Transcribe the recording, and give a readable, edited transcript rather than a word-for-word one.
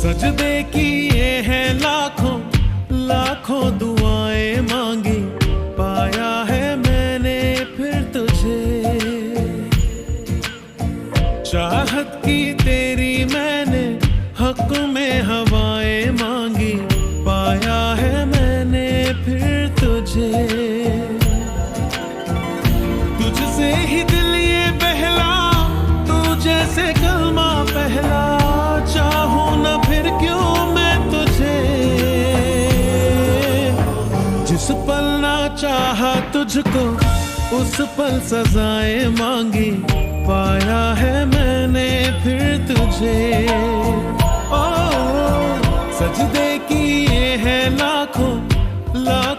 सजदे किए हैं लाखों लाखों दुआएं मांगी, पाया है मैंने फिर तुझे। चाहत की तेरी मैंने हक में हवाएं मांगी, पाया है मैंने फिर तुझे। तुझसे ही दिल ये बहला, तू जैसे कलमा पहला, चाहूं न फिर क्यों मैं तुझे। जिस पल ना चाहा तुझको उस पल सजाएं मांगी, पाया है मैंने फिर तुझे। ओ सजदे किए हैं लाखों लाखों